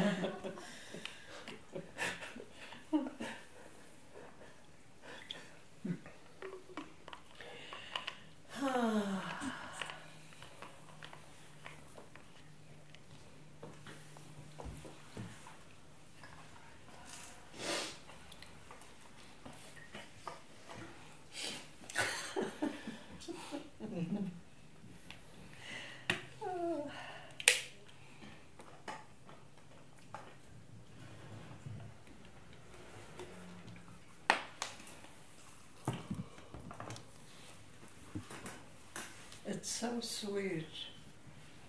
[SPEAKER 6] It's so sweet.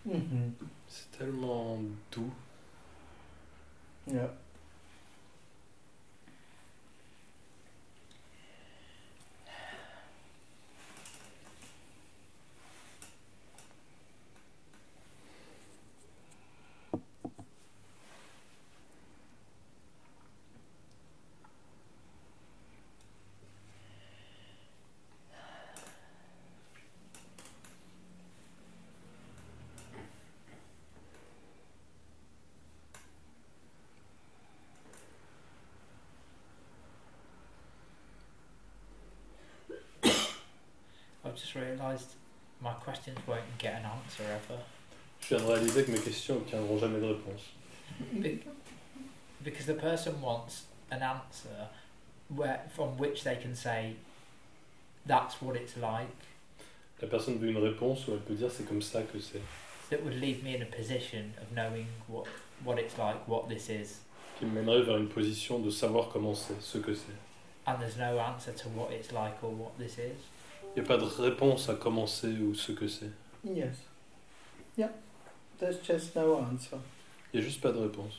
[SPEAKER 1] Mm-hmm.
[SPEAKER 2] C'est tellement doux.
[SPEAKER 1] Yeah.
[SPEAKER 3] I've just realised my questions won't get an answer ever.
[SPEAKER 2] Je viens de réaliser que mes questions n'obtiendront jamais de réponse.
[SPEAKER 3] Because the person wants an answer from which they can say, that's what it's like.
[SPEAKER 2] La personne veut une réponse où elle peut dire c'est comme ça que c'est.
[SPEAKER 3] That would leave me in a position of knowing what it's like, what this is.
[SPEAKER 2] Qui me mènerait vers une position de savoir comment c'est, ce que c'est.
[SPEAKER 3] And there's no answer to what it's like or what this is.
[SPEAKER 2] Il n'y a pas de réponse à comment c'est ou ce que c'est.
[SPEAKER 1] Yes. Yeah. There's just no answer.
[SPEAKER 2] Il n'y a juste pas de réponse.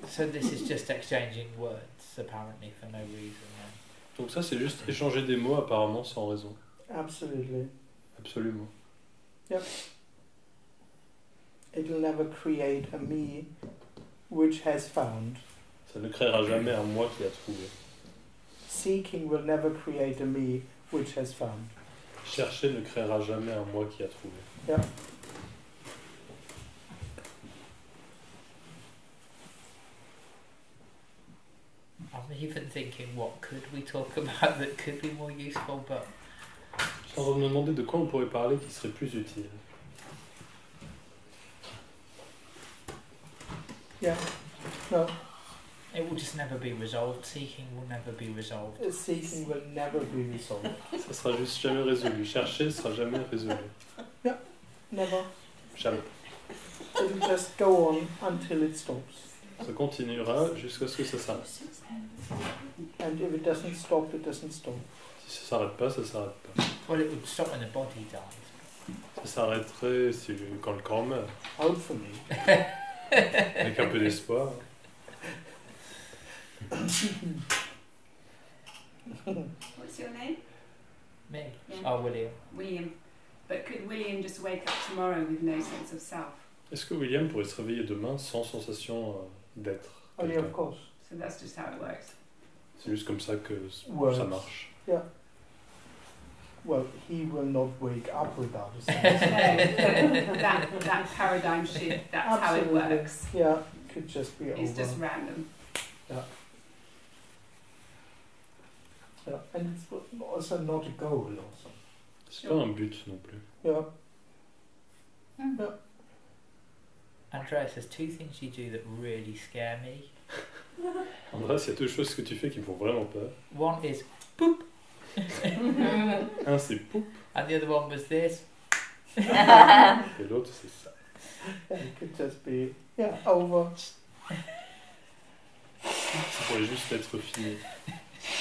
[SPEAKER 3] So this is just exchanging words, apparently, for no reason.
[SPEAKER 2] Donc ça, c'est juste échanger des mots apparemment sans raison.
[SPEAKER 1] Absolutely.
[SPEAKER 2] Absolument.
[SPEAKER 1] Yep. It will never create a me which has found.
[SPEAKER 2] Ça ne créera jamais un moi qui a trouvé.
[SPEAKER 1] Seeking will never create a me which has found.
[SPEAKER 2] Chercher ne créera jamais un moi qui a trouvé.
[SPEAKER 1] Yeah.
[SPEAKER 3] I'm even thinking, what could we talk about that could be more useful, but...
[SPEAKER 2] Je suis en train de me demander de quoi on pourrait parler qui serait plus utile.
[SPEAKER 1] Yeah. No.
[SPEAKER 3] It will just never be resolved. Seeking will never be resolved.
[SPEAKER 1] Seeking will never be resolved.
[SPEAKER 2] Ça sera juste jamais résolu. Chercher sera jamais résolu.
[SPEAKER 1] Yeah. Never.
[SPEAKER 2] Jamais.
[SPEAKER 1] It will just go on until it stops.
[SPEAKER 2] Ça continuera jusqu'à ce que ça s'arrête.
[SPEAKER 1] And if it doesn't stop, it doesn't stop.
[SPEAKER 2] Si ça s'arrête pas, ça s'arrête pas.
[SPEAKER 3] Well, it would stop when the body dies.
[SPEAKER 2] Ça s'arrêterait quand le corps meurt.
[SPEAKER 1] Hopefully.
[SPEAKER 2] Avec un peu d'espoir.
[SPEAKER 4] What's your name?
[SPEAKER 3] Me?
[SPEAKER 4] Yeah.
[SPEAKER 3] Oh, William.
[SPEAKER 4] William. But could William just wake up tomorrow with no sense of self?
[SPEAKER 2] Est-ce que William pourrait se réveiller demain sans sensation d'être
[SPEAKER 1] Oh, yeah,
[SPEAKER 2] quelqu'un?
[SPEAKER 1] of course.
[SPEAKER 4] So that's just how it works.
[SPEAKER 2] C'est juste comme ça que
[SPEAKER 1] Works.
[SPEAKER 2] ça marche.
[SPEAKER 1] Yeah. Well, he will not wake up without a
[SPEAKER 4] So
[SPEAKER 1] sense.
[SPEAKER 4] that paradigm shift, that's how it
[SPEAKER 1] Absolutely.
[SPEAKER 4] works.
[SPEAKER 1] Yeah, could just be
[SPEAKER 4] It's
[SPEAKER 1] over.
[SPEAKER 4] just random.
[SPEAKER 1] Yeah. Yeah, and it's also not a goal also.
[SPEAKER 2] C'est pas un but non plus.
[SPEAKER 1] Yeah.
[SPEAKER 3] Andreas, there's two things you do that really scare me.
[SPEAKER 2] Andreas, il y a deux choses que tu fais qui me font vraiment peur.
[SPEAKER 3] One is,
[SPEAKER 2] Un, c'est poup,
[SPEAKER 3] and the other one was this.
[SPEAKER 2] et l'autre, c'est ça.
[SPEAKER 1] And it could just be, yeah, over.
[SPEAKER 2] Ça pourrait juste être fini.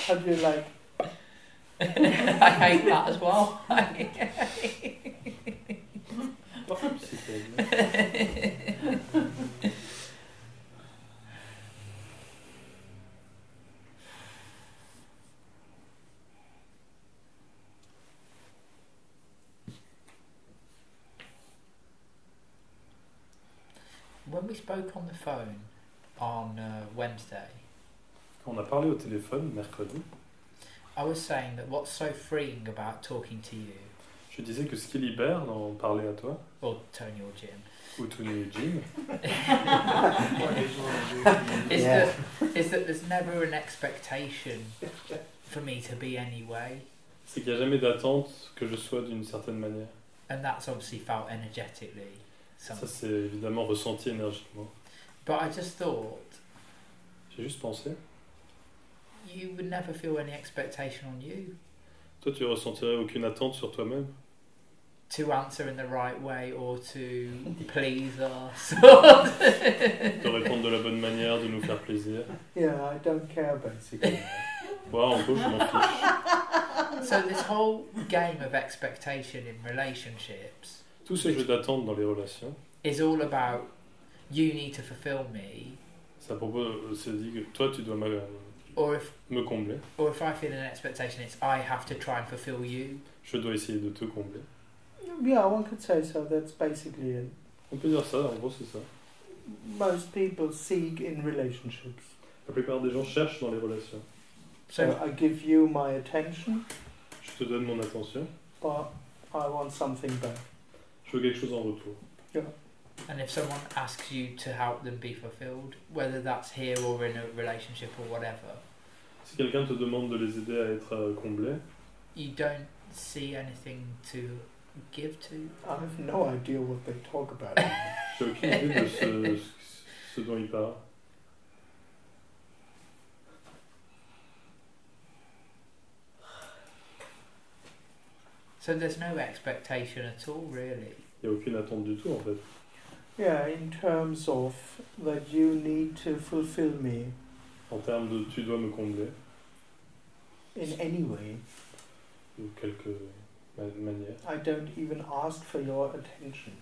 [SPEAKER 1] How do you like?
[SPEAKER 3] I hate that as well. When we spoke on the phone on Wednesday,
[SPEAKER 2] On a parlé au téléphone mercredi.
[SPEAKER 3] I was saying that what's so freeing about talking to you,
[SPEAKER 2] Je disais que ce qui libère d'en parler à toi,
[SPEAKER 3] or Tony or Jim,
[SPEAKER 2] ou Tony et Jim,
[SPEAKER 3] is that there's never an expectation for me to be anyway,
[SPEAKER 2] c'est qu'il n'y a jamais d'attente que je sois d'une certaine manière.
[SPEAKER 3] and that's obviously felt energetically.
[SPEAKER 2] Ça, c'est évidemment ressenti énergiquement.
[SPEAKER 3] But I just thought
[SPEAKER 2] J'ai juste pensé.
[SPEAKER 3] you would never feel any expectation on you
[SPEAKER 2] Toi, tu ressentirais aucune attente sur toi-même
[SPEAKER 3] to answer in the right way or to please us.
[SPEAKER 2] de répondre de la bonne manière, de nous faire plaisir.
[SPEAKER 1] Yeah, I don't care basically.
[SPEAKER 2] Moi, en gros, je m'en fiche.
[SPEAKER 3] So this whole game of expectation in relationships
[SPEAKER 2] Tout ce jeu d'attente dans les relations,
[SPEAKER 3] is all about you need to fulfill me,
[SPEAKER 2] ça propose, c'est dit que toi tu dois
[SPEAKER 3] or if
[SPEAKER 2] me combler,
[SPEAKER 3] I feel an expectation, it's I have to try and fulfill you.
[SPEAKER 2] je dois essayer de te combler.
[SPEAKER 1] Yeah, one could say so. That's basically it.
[SPEAKER 2] On peut dire ça, en gros c'est ça.
[SPEAKER 1] Most people seek in relationships.
[SPEAKER 2] La plupart des gens cherchent dans les relations.
[SPEAKER 1] So I give you my attention,
[SPEAKER 2] Je te donne mon attention,
[SPEAKER 1] but I want something back.
[SPEAKER 2] je veux quelque chose en retour.
[SPEAKER 3] And if someone asks you to help them be fulfilled, whether that's here or in a relationship or whatever,
[SPEAKER 2] Si quelqu'un te demande de les aider à être comblés,
[SPEAKER 3] you don't see anything to give to.
[SPEAKER 1] I have no idea what they talk about.
[SPEAKER 2] j'ai aucune idée de ce dont il parle.
[SPEAKER 3] So there's no expectation at all, really.
[SPEAKER 2] Il n'y a aucune attente du tout en fait.
[SPEAKER 1] Yeah, in terms of that you need to fulfill me
[SPEAKER 2] En termes de tu dois me combler,
[SPEAKER 1] in any way.
[SPEAKER 2] de quelque manière.
[SPEAKER 1] I don't even ask for your attention.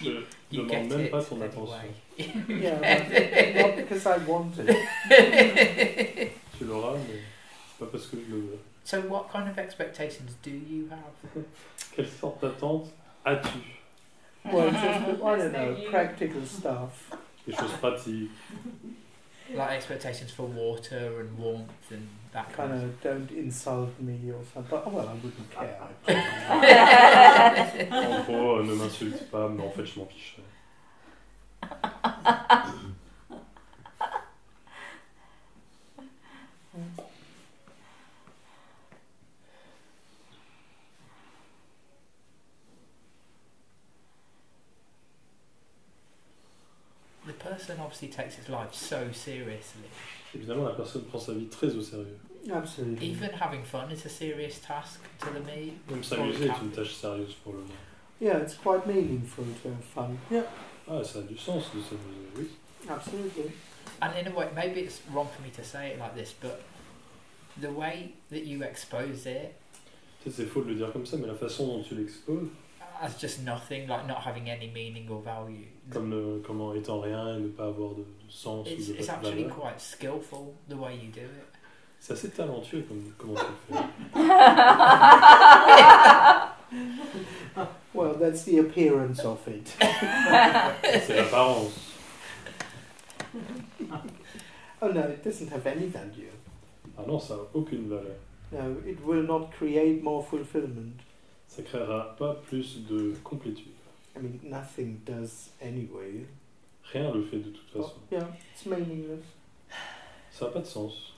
[SPEAKER 2] Je
[SPEAKER 3] You
[SPEAKER 2] demande
[SPEAKER 3] get
[SPEAKER 2] même
[SPEAKER 3] it
[SPEAKER 2] pas ton attention.
[SPEAKER 3] anyway.
[SPEAKER 1] Yeah, but not because I want it.
[SPEAKER 2] Tu l'auras, mais c'est pas parce que je le veux.
[SPEAKER 3] So what kind of expectations do you have?
[SPEAKER 2] Quelle sorte d'attente as-tu?
[SPEAKER 1] Well, just, I don't know, practical stuff.
[SPEAKER 2] Des choses pratiques,
[SPEAKER 3] Like expectations for water and warmth and that kind
[SPEAKER 1] Kind
[SPEAKER 3] of
[SPEAKER 1] of don't insult me or something. But, well, I wouldn't care.
[SPEAKER 2] en gros, ne m'insulte pas, mais en fait je m'en fiche.
[SPEAKER 3] The person obviously takes his life so seriously.
[SPEAKER 2] Évidemment, la personne prend sa vie très au sérieux.
[SPEAKER 1] Absolutely.
[SPEAKER 3] Even having fun is a serious task to the me.
[SPEAKER 2] Même s'amuser est une tâche sérieuse pour le monde.
[SPEAKER 1] Yeah, it's quite meaningful to have fun. Yeah,
[SPEAKER 2] Ah, ça a du sens de s'amuser, oui.
[SPEAKER 1] absolutely.
[SPEAKER 3] And in a way, maybe it's wrong for me to say it like this, but the way that you expose it
[SPEAKER 2] Peut-être c'est faux de le dire comme ça, mais la façon dont tu l'exposes,
[SPEAKER 3] as just nothing, like not having any meaning or value,
[SPEAKER 2] comme en étant rien et ne pas avoir de sens ou de
[SPEAKER 3] it's actually
[SPEAKER 2] valeur,
[SPEAKER 3] quite skillful the way you do it.
[SPEAKER 2] c'est assez talentueux comment tu le fais.
[SPEAKER 1] Well, that's the appearance of it.
[SPEAKER 2] C'est l'apparence.
[SPEAKER 1] Oh no, it doesn't have any value.
[SPEAKER 2] Ah non, ça n'a aucune valeur.
[SPEAKER 1] No, it will not create more fulfillment.
[SPEAKER 2] Ça créera pas plus de complétude.
[SPEAKER 1] I mean, nothing does anyway.
[SPEAKER 2] Rien le fait de toute
[SPEAKER 1] Oh,
[SPEAKER 2] façon.
[SPEAKER 1] yeah, it's meaningless.
[SPEAKER 2] Ça n'a pas de sens.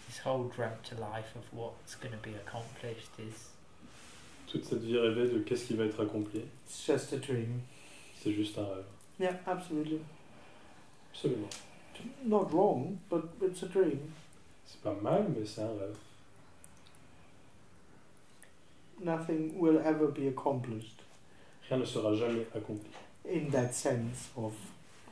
[SPEAKER 3] This whole dreamt life of what's going to be accomplished is
[SPEAKER 2] Toute cette vie rêvée de qu'est-ce qui va être accompli,
[SPEAKER 1] It's just a dream.
[SPEAKER 2] c'est juste un rêve.
[SPEAKER 1] Yeah, absolutely.
[SPEAKER 2] Absolument.
[SPEAKER 1] Not wrong, but it's a dream.
[SPEAKER 2] C'est pas mal, mais c'est un rêve.
[SPEAKER 1] Nothing will ever be accomplished
[SPEAKER 2] Rien ne sera jamais accompli.
[SPEAKER 1] in that sense of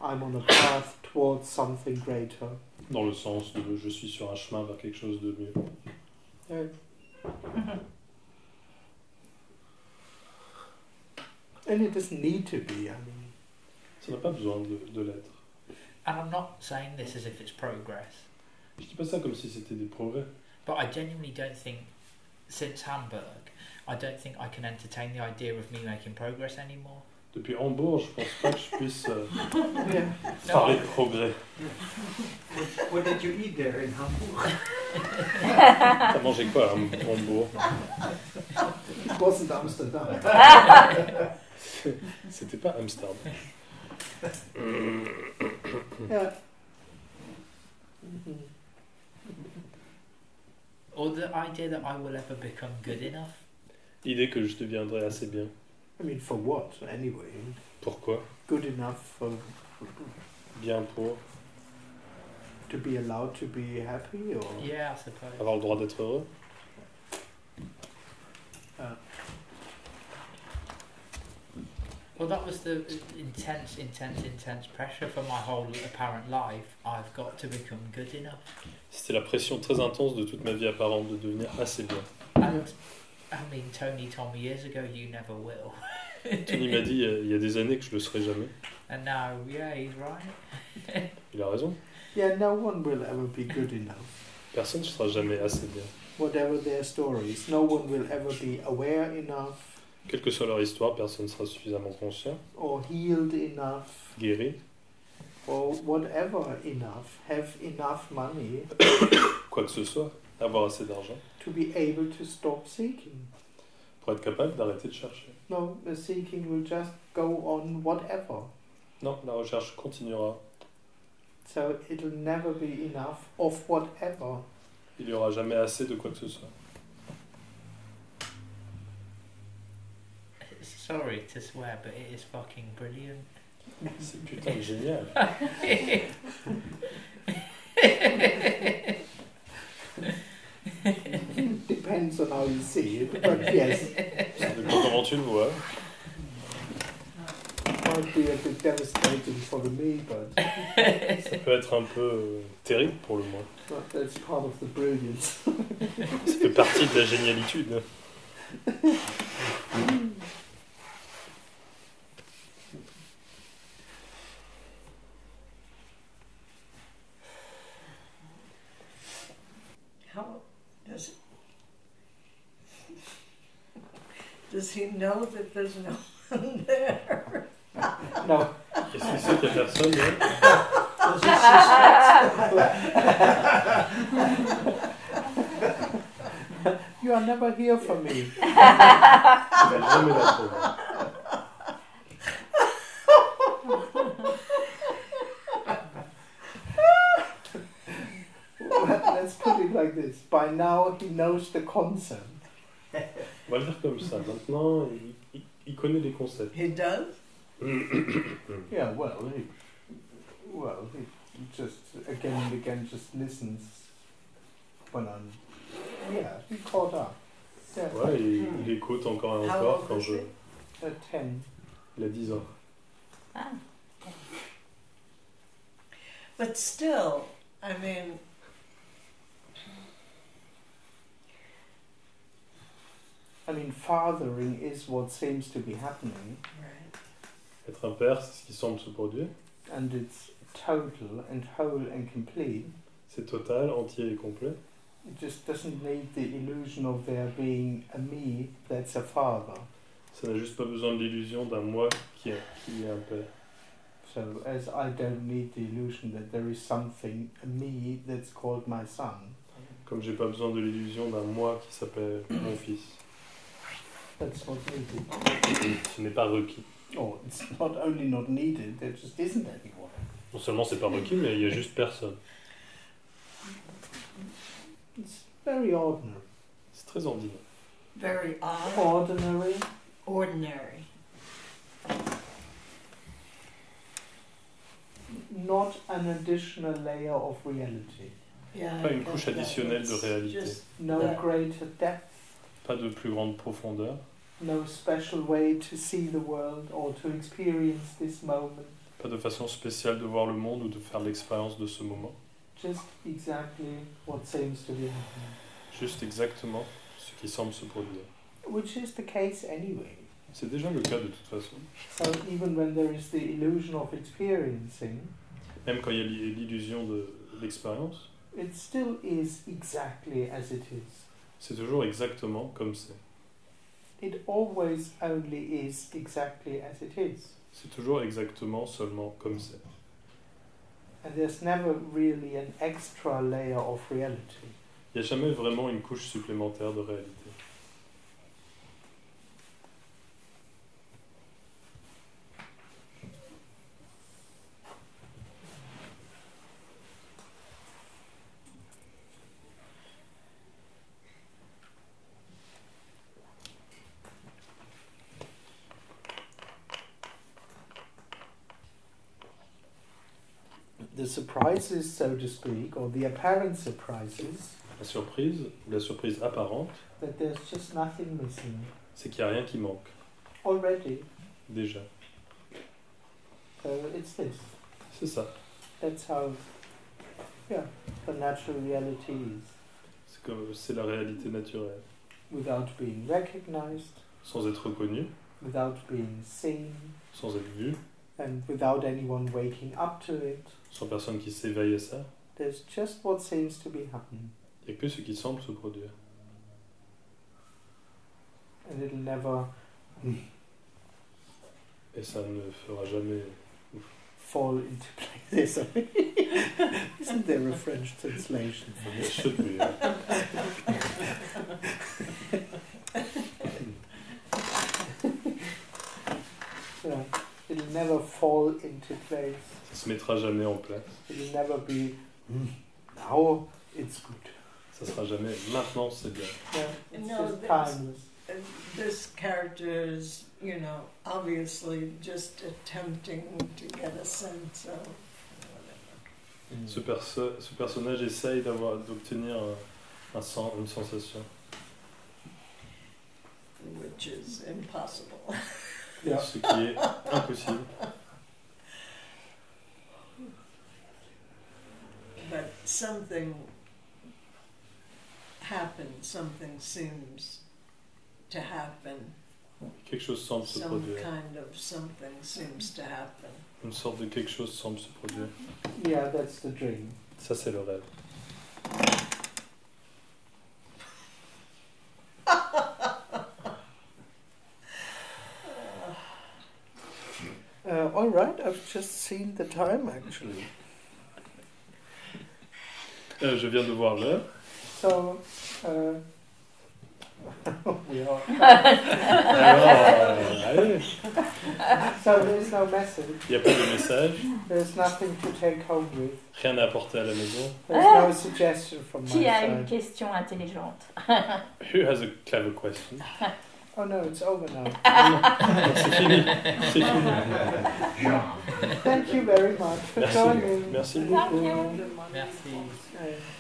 [SPEAKER 1] I'm on a path towards something greater.
[SPEAKER 2] Dans le sens de je suis sur un chemin vers quelque chose de mieux.
[SPEAKER 1] Yeah. And it doesn't need to be, I mean.
[SPEAKER 2] Ça n'a pas besoin de l'être.
[SPEAKER 3] and I'm not saying this as if it's progress,
[SPEAKER 2] Je dis pas ça comme si c'était des progrès.
[SPEAKER 3] but I genuinely don't think since Hamburg I don't think I can entertain the idea of me making progress anymore.
[SPEAKER 2] Depuis Hambourg, je pense pas que je puisse
[SPEAKER 1] Yeah.
[SPEAKER 2] parler de progrès.
[SPEAKER 7] What did you eat there in Hamburg?
[SPEAKER 2] T'as mangé quoi à Hambourg?
[SPEAKER 1] It wasn't Amsterdam.
[SPEAKER 2] C'était pas Amsterdam.
[SPEAKER 1] Yeah. Mhm.
[SPEAKER 3] Or the idea that I will ever become good enough.
[SPEAKER 2] L'idée que je deviendrai assez bien.
[SPEAKER 1] I mean, for what, anyway?
[SPEAKER 2] Pourquoi?
[SPEAKER 1] Good enough for
[SPEAKER 2] Bien pour
[SPEAKER 1] to be allowed to be happy, or
[SPEAKER 3] Yeah, I suppose.
[SPEAKER 2] avoir le droit d'être heureux.
[SPEAKER 3] Well, that was the intense pressure for my whole apparent life. I've got to become good enough.
[SPEAKER 2] C'était la pression très intense de toute ma vie apparente de devenir assez bien.
[SPEAKER 3] And I mean, Tony told me years ago, you never will.
[SPEAKER 2] Tony m'a dit il y a des années que je le serai jamais.
[SPEAKER 3] And now, yeah, he's right.
[SPEAKER 2] Il a raison.
[SPEAKER 1] Yeah, no one will ever be good enough.
[SPEAKER 2] Personne ne sera jamais assez bien.
[SPEAKER 1] Whatever their stories, no one will ever be aware enough.
[SPEAKER 2] Quelle que soit leur histoire, personne ne sera suffisamment conscient,
[SPEAKER 1] Or healed enough.
[SPEAKER 2] guéri,
[SPEAKER 1] Or whatever enough. Have enough money
[SPEAKER 2] quoi que ce soit, avoir assez d'argent
[SPEAKER 1] to be able to stop seeking.
[SPEAKER 2] pour être capable d'arrêter de chercher.
[SPEAKER 1] No, the seeking will just go on whatever.
[SPEAKER 2] Non, la recherche continuera.
[SPEAKER 1] So it'll never be enough of whatever.
[SPEAKER 2] Il n'y aura jamais assez de quoi que ce soit.
[SPEAKER 3] Sorry to swear, but it is fucking brilliant.
[SPEAKER 2] C'est putain de génial.
[SPEAKER 1] Depends on how you see it, but yes,
[SPEAKER 2] Ça dépend comment tu le vois.
[SPEAKER 1] might be a bit devastating for me, but
[SPEAKER 2] Ça peut être un peu terrible pour le moins.
[SPEAKER 1] that's part of the brilliance.
[SPEAKER 2] Ça fait partie de la génialitude.
[SPEAKER 6] How does he know that there's no one there?
[SPEAKER 1] No,
[SPEAKER 2] Est-ce qu'il sait qu'il n'y a personne là?
[SPEAKER 1] does he suspect? You are never here for me.
[SPEAKER 2] Il va jamais la trouver.
[SPEAKER 1] Well, let's put it like this. By now he knows the concept.
[SPEAKER 2] On va le dire comme ça. Maintenant, il connaît les concepts.
[SPEAKER 6] He does?
[SPEAKER 1] Yeah, he just again and again just listens when I'm. Yeah, he caught up. Yeah,
[SPEAKER 2] Ouais, il écoute encore et
[SPEAKER 6] How
[SPEAKER 2] encore
[SPEAKER 6] old
[SPEAKER 2] quand
[SPEAKER 6] is
[SPEAKER 2] je...
[SPEAKER 6] he?
[SPEAKER 1] at 10.
[SPEAKER 2] Il a 10 ans.
[SPEAKER 5] Ah.
[SPEAKER 6] But still, I mean,
[SPEAKER 1] Fathering is what seems to be happening,
[SPEAKER 6] right.
[SPEAKER 2] Être un père, c'est ce qui semble se produire.
[SPEAKER 1] and it's total and whole and complete.
[SPEAKER 2] C'est total, entier et complet.
[SPEAKER 1] It just doesn't need the illusion of there being a me that's a father.
[SPEAKER 2] Ça n'a juste pas besoin de l'illusion d'un moi qui est un père.
[SPEAKER 1] So as I don't need the illusion that there is something, a me, that's called my son,
[SPEAKER 2] Comme j'ai pas besoin de l'illusion d'un moi qui s'appelle mon fils.
[SPEAKER 1] that's not needed.
[SPEAKER 2] Ce n'est pas requis.
[SPEAKER 1] Oh, it's not only not needed, there just isn't anyone.
[SPEAKER 2] Non seulement c'est pas requis, mais il y a juste personne.
[SPEAKER 1] It's very ordinary.
[SPEAKER 2] C'est très ordinaire.
[SPEAKER 6] Very odd.
[SPEAKER 1] Ordinary,
[SPEAKER 6] Ordinary.
[SPEAKER 1] not an additional layer of reality.
[SPEAKER 6] Yeah.
[SPEAKER 2] Pas une couche additionnelle de réalité.
[SPEAKER 1] No
[SPEAKER 6] Yeah.
[SPEAKER 1] greater depth,
[SPEAKER 2] Pas de plus grande profondeur.
[SPEAKER 1] no special way to see the world or to experience this moment.
[SPEAKER 2] Pas de façon spéciale de voir le monde ou de faire l'expérience de ce moment.
[SPEAKER 1] Just exactly what seems to be happening.
[SPEAKER 2] Juste exactement ce qui semble se produire.
[SPEAKER 1] Which is the case anyway.
[SPEAKER 2] C'est déjà le cas de toute façon.
[SPEAKER 1] So even when there is the illusion of experiencing,
[SPEAKER 2] Même quand il y a l'illusion de l'expérience,
[SPEAKER 1] it still is exactly as it is.
[SPEAKER 2] c'est toujours exactement comme c'est.
[SPEAKER 1] It always only is exactly as it is.
[SPEAKER 2] C'est toujours exactement seulement comme c'est.
[SPEAKER 1] And there's never really an extra layer of reality.
[SPEAKER 2] Il n'y a jamais vraiment une couche supplémentaire de réalité.
[SPEAKER 1] The surprises, so to speak, or the apparent surprises,
[SPEAKER 2] La surprise, ou la surprise apparente,
[SPEAKER 1] that there's just nothing missing
[SPEAKER 2] c'est qu'il n'y a rien qui manque,
[SPEAKER 1] already.
[SPEAKER 2] déjà.
[SPEAKER 1] it's this.
[SPEAKER 2] C'est ça.
[SPEAKER 1] That's how, the natural reality is.
[SPEAKER 2] C'est la réalité naturelle.
[SPEAKER 1] Without being recognized,
[SPEAKER 2] Sans être reconnu,
[SPEAKER 1] without being seen,
[SPEAKER 2] sans être vu,
[SPEAKER 1] and without anyone waking up to it,
[SPEAKER 2] sans personne qui s'éveille à ça,
[SPEAKER 1] there's just what seems to be happening.
[SPEAKER 2] il n'y a que ce qui semble se produire.
[SPEAKER 1] And it'll never
[SPEAKER 2] Et ça ne fera jamais...
[SPEAKER 1] fall into place. Isn't there a French translation for
[SPEAKER 2] It
[SPEAKER 1] this?
[SPEAKER 2] should be.
[SPEAKER 1] It'll never fall into place.
[SPEAKER 2] Ça se mettra jamais en place.
[SPEAKER 1] It'll never be, now it's good.
[SPEAKER 2] Ça sera jamais... Maintenant, c'est bien.
[SPEAKER 1] Yeah, it's
[SPEAKER 6] No,
[SPEAKER 1] just
[SPEAKER 6] that's-
[SPEAKER 1] timeless.
[SPEAKER 6] This character is, obviously just attempting to get a sense of whatever.
[SPEAKER 2] Ce personnage essaye d'obtenir une sensation.
[SPEAKER 6] Which is impossible.
[SPEAKER 1] Yeah.
[SPEAKER 2] Ce qui est impossible.
[SPEAKER 6] But something happens, something seems to happen.
[SPEAKER 2] Quelque chose semble se
[SPEAKER 6] Some
[SPEAKER 2] produire.
[SPEAKER 6] kind of something seems to happen.
[SPEAKER 2] Une sorte de quelque chose semble se produire.
[SPEAKER 1] Yeah, that's the dream.
[SPEAKER 2] Ça, c'est le rêve.
[SPEAKER 1] All right, I've just seen the time actually.
[SPEAKER 2] Je viens de voir l'heure.
[SPEAKER 1] So, we are.
[SPEAKER 2] Alors, allez.
[SPEAKER 1] So there's no message.
[SPEAKER 2] Il n'y a pas de message.
[SPEAKER 1] There's nothing to take home with.
[SPEAKER 2] Rien à apporter à la maison.
[SPEAKER 1] There's no suggestion from my
[SPEAKER 5] Qui a une
[SPEAKER 1] side.
[SPEAKER 5] question intelligente?
[SPEAKER 2] Who has a clever question?
[SPEAKER 1] Oh no, it's over now.
[SPEAKER 2] C'est fini. C'est fini.
[SPEAKER 1] Thank you very much for
[SPEAKER 2] Merci.
[SPEAKER 1] joining.
[SPEAKER 2] Merci
[SPEAKER 1] Thank
[SPEAKER 2] beaucoup.
[SPEAKER 1] you.
[SPEAKER 3] Merci.